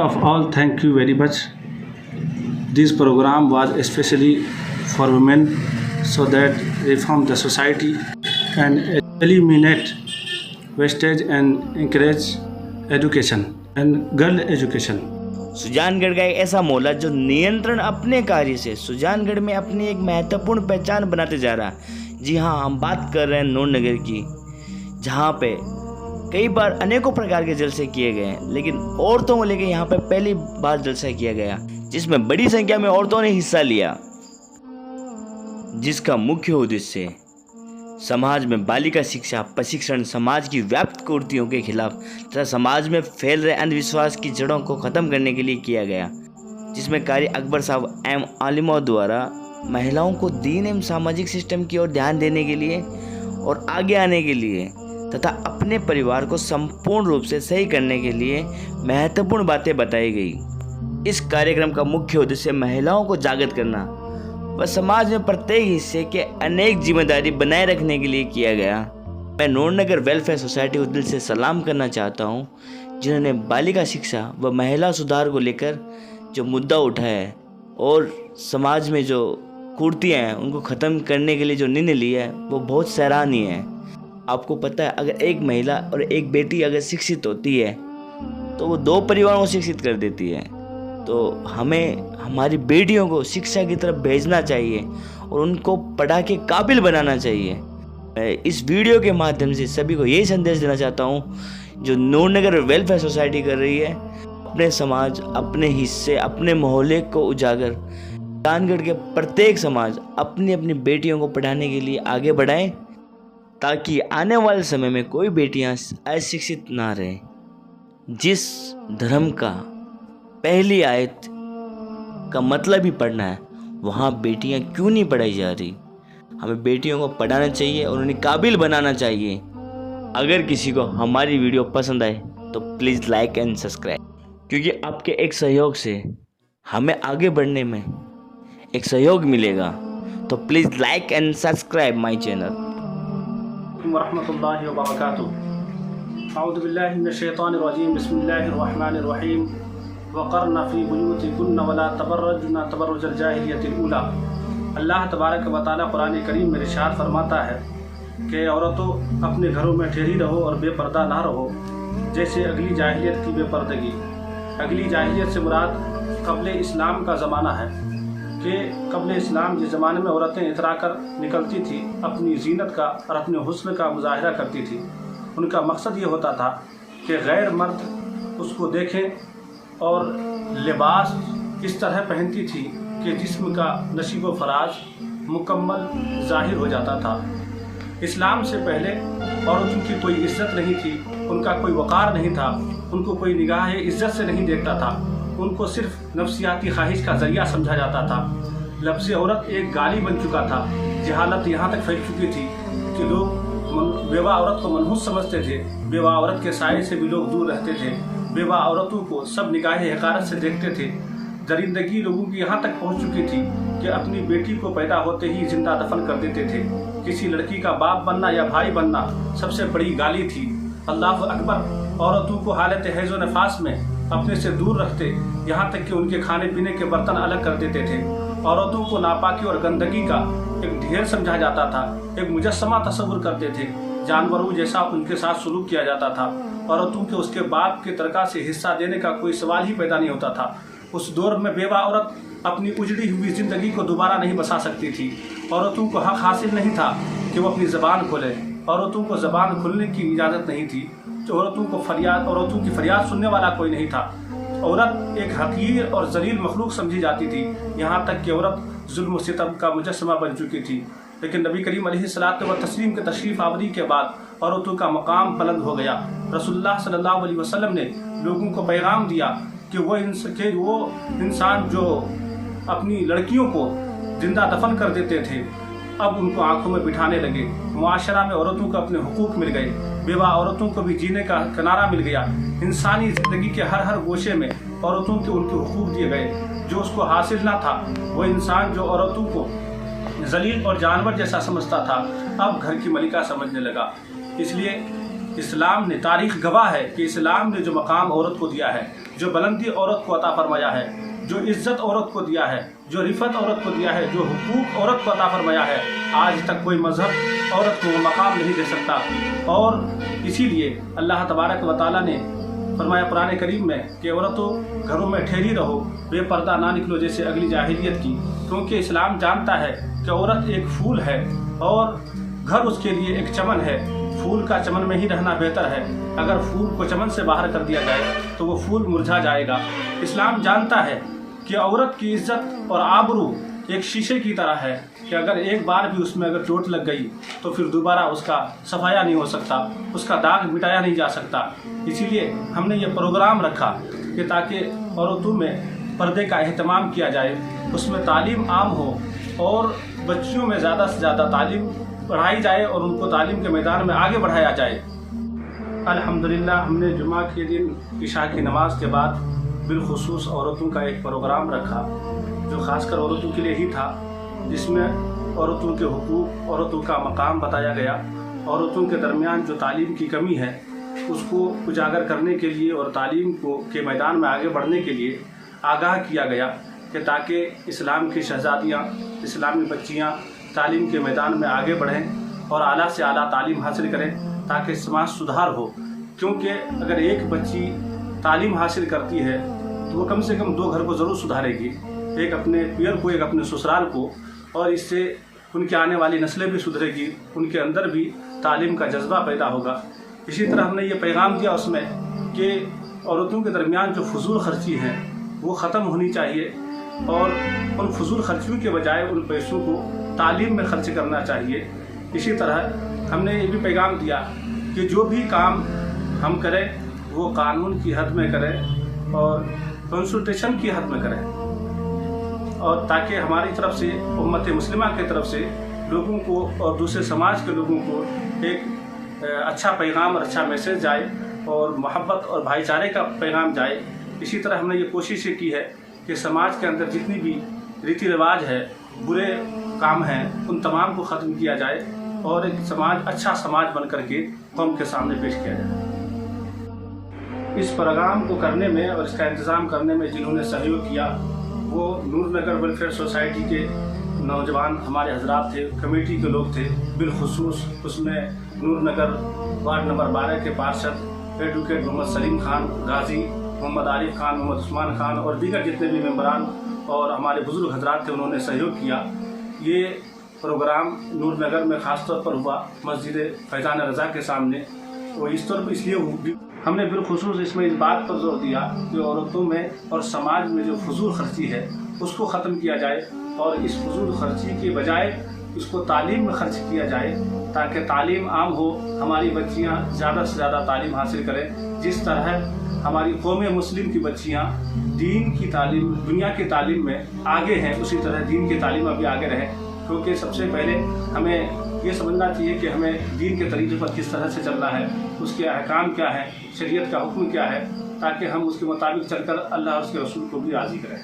of all, thank you very much. This program was especially for women so that reform the society and eliminate wastage and encourage education and girl education. Sujangarh का एक ऐसा मोहल्ला जो नियंत्रण अपने कार्य से सुजानगढ़ में अपनी एक महत्वपूर्ण पहचान बनाते जा रहा है। जी हाँ, हम बात कर रहे हैं नूर नगर की, जहाँ पे कई बार अनेकों प्रकार के जलसे किए गए हैं, लेकिन औरतों को लेकर यहाँ पे पहली बार जलसा किया गया, जिसमें बड़ी संख्या में औरतों ने हिस्सा लिया, जिसका मुख्य उद्देश्य समाज में बालिका शिक्षा प्रशिक्षण, समाज की व्याप्त कुरीतियों के खिलाफ तथा समाज में फैल रहे अंधविश्वास की जड़ों को ख़त्म करने के लिए किया गया, जिसमें कारी अकबर साहब एवं आलिमों द्वारा महिलाओं को दीन एवं सामाजिक सिस्टम की ओर ध्यान देने के लिए और आगे आने के लिए तथा अपने परिवार को संपूर्ण रूप से सही करने के लिए महत्वपूर्ण बातें बताई गई। इस कार्यक्रम का मुख्य उद्देश्य महिलाओं को जागृत करना व समाज में प्रत्येक हिस्से के अनेक जिम्मेदारी बनाए रखने के लिए किया गया। मैं नूर नगर वेलफेयर सोसाइटी को दिल से सलाम करना चाहता हूँ, जिन्होंने बालिका शिक्षा व महिला सुधार को लेकर जो मुद्दा उठाया है और समाज में जो कुरीतियाँ हैं उनको ख़त्म करने के लिए जो निर्णय लिया है वो बहुत सराहनीय है। आपको पता है, अगर एक महिला और एक बेटी अगर शिक्षित होती है तो वो 2 परिवारों को शिक्षित कर देती है। तो हमें हमारी बेटियों को शिक्षा की तरफ भेजना चाहिए और उनको पढ़ा के काबिल बनाना चाहिए। मैं इस वीडियो के माध्यम से सभी को यही संदेश देना चाहता हूँ, जो नूर नगर वेलफेयर सोसाइटी कर रही है, अपने समाज, अपने हिस्से, अपने मोहल्ले को उजागर, सुजानगढ़ के प्रत्येक समाज अपनी अपनी बेटियों को पढ़ाने के लिए आगे बढ़ाएं, ताकि आने वाले समय में कोई बेटियां अशिक्षित ना रहें। जिस धर्म का पहली आयत का मतलब ही पढ़ना है, वहाँ बेटियां क्यों नहीं पढ़ाई जा रही? हमें बेटियों को पढ़ाना चाहिए और उन्हें काबिल बनाना चाहिए। अगर किसी को हमारी वीडियो पसंद आए तो प्लीज़ लाइक एंड सब्सक्राइब, क्योंकि आपके एक सहयोग से हमें आगे बढ़ने में एक सहयोग मिलेगा। तो please like and subscribe my channel. वरहमतुल्लाहि वबरकातुहू। अऊज़ु बिल्लाहि मिनश शैतानिर रजीम। बिस्मिल्लाहिर रहमानिर रहीम। वक़रना फ़ी बुयूतिकुन्ना वला तबर्रजना तबर्रुजल जाहिलियतिल ऊला। अल्लाह तबारक व तआला कुरान करीम में इरशाद फरमाता है कि औरतों अपने घरों में ठहरी रहो और बेपर्दा ना रहो, जैसे अगली जाहिलियत की बेपर्दगी। अगली जाहिलियत से मुराद क़ब्ल इस्लाम का ज़माना है कि क़ब्ल इस्लाम जिस ज़माने में औरतें इतरा कर निकलती थी, अपनी जीनत का और अपने हुस्न का मुजाहिरा करती थी। उनका मकसद ये होता था कि गैर मर्द उसको देखें और लिबास इस तरह पहनती थी कि जिस्म का नशीब व फराज मुकम्मल ज़ाहिर हो जाता था। इस्लाम से पहले औरतों की कोई इज़्ज़त नहीं थी, उनका कोई वक़ार नहीं था, उनको कोई निगाह इज़्ज़त से नहीं देखता था, उनको सिर्फ नफ्सियाती ख्वाहिश का ज़रिया समझा जाता था। लफ्ज़ औरत एक गाली बन चुका था। जहालत यहाँ तक फैल चुकी थी कि लोग बेवा औरत को मनहूस समझते थे, बेवा औरत के साये से भी लोग दूर रहते थे, बेवा औरतों को सब निगाह हक़ारत से देखते थे। दरिंदगी लोगों की यहाँ तक पहुँच चुकी थी कि अपनी बेटी को पैदा होते ही जिंदा दफन कर देते थे। किसी लड़की का बाप बनना या भाई बनना सबसे बड़ी गाली थी। अल्लाह अकबर। औरतों को हालत हैज़ व नफास में अपने से दूर रखते, यहाँ तक कि उनके खाने पीने के बर्तन अलग कर देते थे। औरतों को नापाकी और गंदगी का एक ढेर समझा जाता था, एक मुजस्समा तस्वुर करते थे, जानवरों जैसा उनके साथ सलूक किया जाता था। औरतों के उसके बाप के तरका से हिस्सा देने का कोई सवाल ही पैदा नहीं होता था। उस दौर में बेवा औरत अपनी उजड़ी हुई ज़िंदगी को दोबारा नहीं बसा सकती थी। औरतों को हक़ हासिल नहीं था कि वो अपनी ज़बान खोले। औरतों को ज़बान खोलने की इजाज़त नहीं थी। औरतों की फरियाद सुनने वाला कोई नहीं था। औरत एक हक़ीर और ज़लील मखलूक समझी जाती थी, यहाँ तक कि औरत जुल्म व सितम का मुजस्समा बन चुकी थी। लेकिन नबी करीम अलैहिस्सलातु व तस्लीम के तशरीफ़ आवरी के बाद औरतों का मकाम बुलंद हो गया। रसूलुल्लाह सल्लल्लाहु अलैहि वसल्लम ने लोगों को पैगाम दिया कि वो इंसान जो अपनी लड़कियों को जिंदा दफन कर देते थे, अब उनको आंखों में बिठाने लगे। मुआशरा में औरतों को अपने हुकूक मिल गए, बेवा औरतों को भी जीने का किनारा मिल गया। इंसानी ज़िंदगी के हर गोशे में औरतों के उनके हुकूक दिए गए। जो उसको हासिल ना था, वो इंसान जो औरतों को जलील और जानवर जैसा समझता था, अब घर की मलिका समझने लगा। इसलिए इस्लाम ने, तारीख़ गवाह है कि इस्लाम ने जो मकाम औरत को दिया है जो बुलंदी औरत को अता फरमाया है, जो इज़्ज़त औरत को दिया है, जो रिफ़त औरत को दिया है, जो हुकूक औरत को अता फरमाया है, आज तक कोई मज़हब औरत को वो मकाम नहीं दे सकता। और इसीलिए अल्लाह तबारक व तआला ने फरमाया कुरान करीम में कि औरतों घरों में ठहरी रहो, बेपर्दा ना निकलो जैसे अगली जाहिलियत की, क्योंकि इस्लाम जानता है कि औरत एक फूल है और घर उसके लिए एक चमन है। फूल का चमन में ही रहना बेहतर है। अगर फूल को चमन से बाहर कर दिया जाए तो वो फूल मुरझा जाएगा। इस्लाम जानता है कि औरत की इज्जत और आबरू एक शीशे की तरह है कि अगर एक बार भी उसमें अगर चोट लग गई तो फिर दोबारा उसका सफाया नहीं हो सकता, उसका दाग मिटाया नहीं जा सकता। इसीलिए हमने ये प्रोग्राम रखा कि ताकि औरतों में पर्दे का एहतमाम किया जाए, उसमें तालीम आम हो और बच्चियों में ज़्यादा से ज़्यादा तालीम पढ़ाई जाए और उनको तालीम के मैदान में आगे बढ़ाया जाए। अल्हम्दुलिल्लाह हमने जुमा के दिन इशा की नमाज के बाद बिलखुसूस औरतों का एक प्रोग्राम रखा जो ख़ासकर औरतों के लिए ही था, जिसमें औरतों के हुकूक, औरतों का मकाम बताया गया। औरतों के दरमियान जो तालीम की कमी है उसको उजागर करने के लिए और तालीम को के मैदान में आगे बढ़ने के लिए आगाह किया गया कि ताकि इस्लाम की शहज़ादियाँ, इस्लामी बच्चियाँ तालीम के मैदान में आगे बढ़ें और आला से आला तालीम हासिल करें ताकि समाज सुधार हो। क्योंकि अगर एक बच्ची तालीम हासिल करती है तो वो कम से कम 2 घर को ज़रूर सुधारेगी, एक अपने पीर को, एक अपने ससुराल को, और इससे उनके आने वाली नस्लें भी सुधरेगी, उनके अंदर भी तालीम का जज्बा पैदा होगा। इसी तरह हमने ये पैगाम दिया उसमें कि औरतों के दरमियान जो फजूल खर्ची है वो ख़त्म होनी चाहिए और उन फजूल खर्चियों के बजाय उन पैसों को तालीम में खर्च करना चाहिए। इसी तरह हमने ये भी पैगाम दिया कि जो भी काम हम करें वो कानून की हद में करें और कॉन्स्टिट्यूशन की हद में करें, और ताकि हमारी तरफ से, उम्मत मुस्लिमा की तरफ से लोगों को और दूसरे समाज के लोगों को एक अच्छा पैगाम और अच्छा मैसेज जाए और मोहब्बत और भाईचारे का पैगाम जाए। इसी तरह हमने ये कोशिश की है कि समाज के अंदर जितनी भी रीति रिवाज है, बुरे काम हैं, उन तमाम को ख़त्म किया जाए और एक समाज, अच्छा समाज बन करके कौम के सामने पेश किया जाए। इस प्रोग्राम को करने में और इसका इंतज़ाम करने में जिन्होंने सहयोग किया वो नूरनगर वेलफेयर सोसाइटी के नौजवान हमारे हजरात थे, कमेटी के लोग थे। बिलखुसूस उसमें नूरनगर वार्ड नंबर 12 के पार्षद एडवोकेट मोहम्मद सलीम खान गाजी, मोहम्मद आरिफ खान, मोहम्मद उस्मान खान और दीगर जितने भी मेम्बरान और हमारे बुजुर्ग हजरात थे, उन्होंने सहयोग किया। ये प्रोग्राम नूरनगर में ख़ास तौर पर हुआ मस्जिद फैज़ान रज़ा के सामने। वो इस तौर पर इसलिए हमने बिलखुसूस इसमें इस बात पर जोर दिया कि औरतों में और समाज में जो फजूल खर्ची है उसको ख़त्म किया जाए और इस फजूल खर्ची के बजाय इसको तालीम में खर्च किया जाए ताकि तालीम आम हो, हमारी बच्चियां ज़्यादा से ज़्यादा तालीम हासिल करें। जिस तरह हमारी कौम मुस्लिम की बच्चियां दीन की तालीम, दुनिया की तालीम में आगे हैं, उसी तरह दीन की तालीम में भी आगे रहें। क्योंकि सबसे पहले हमें ये समझना चाहिए कि हमें दीन के तरीक़े पर किस तरह से चलना है, उसके अहकाम क्या है, शरीयत का हुक्म क्या है, ताकि हम उसके मुताबिक चलकर अल्लाह और उसके रसूल को भी राज़ी करें।